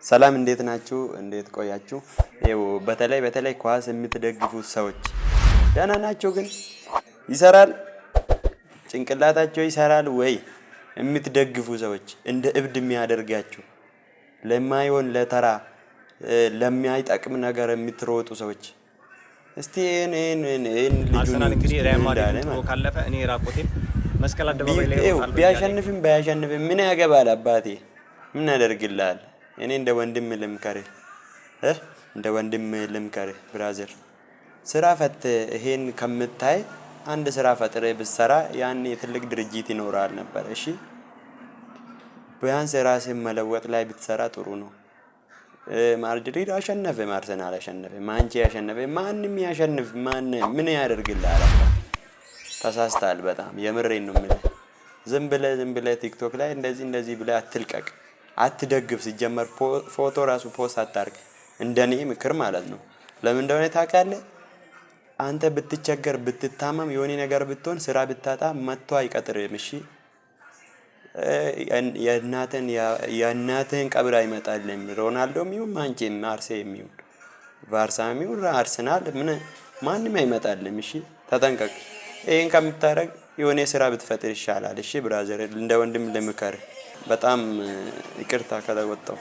ሰላም እንዴት ናችሁ? እንዴት ቆያችሁ? ይኸው በተለይ ኳስ የምትደግፉት ሰዎች ደህና ናቸው ግን ይሰራል ጭንቅላታቸው ይሰራል ወይ? የምትደግፉ ሰዎች እንደ እብድ የሚያደርጋችሁ ለማይሆን ለተራ ለማይጠቅም ነገር የምትሮጡ ሰዎች እስቲ እኔን አርሰናል እንግዲህ ሪያል ማድሪድ ጥሎ ካለፈ እኔ ራቆቴን መስቀል አደባባይ ላይ ወጣለሁ። ቢያሸንፍም ባያሸንፍም ምን ያገባል አባቴ? ምን ያደርግልሃል? እኔ እንደ ወንድም ልምከርህ እንደ ወንድም ልምከርህ ብራዘር፣ ስራ ፈት ይሄን ከምታይ አንድ ስራ ፈጥረህ ብትሰራ ያኔ ትልቅ ድርጅት ይኖራል ነበር። እሺ ቢያንስ ራስህን መለወጥ ላይ ብትሰራ ጥሩ ነው። ማድሪድ አሸነፈ፣ አርሰናል አሸነፈ፣ ማንቼ አሸነፈ፣ ማንም ያሸንፍ ምን ያደርግልሃል? ተሳስተሃል በጣም የምሬን ነው የምልህ። ዝም ብለህ ቲክቶክ ላይ እንደዚህ ብለህ አትልቀቅ፣ አትደግፍ። ሲጀመር ፎቶ ራሱ ፖስት አታርግ፣ እንደኔ ምክር ማለት ነው። ለምን እንደሆነ ታውቃለህ? አንተ ብትቸገር ብትታመም የሆነ ነገር ብትሆን ስራ ብታጣ መጥቶ አይቀጥርም። እሺ የእናትህን ቀብር አይመጣልህም። ሮናልዶም ይሁን ማንቼም አርሴም ይሁን ባርሳም ይሁን አርሰናል ማንም አይመጣልህም። እሺ ተጠንቀቅ። ይሄን ከምታረግ የሆነ ስራ ብትፈጥር ይሻላል። እሺ ብራዘር፣ እንደ ወንድም ልምከርህ። በጣም ይቅርታ ከተወጣው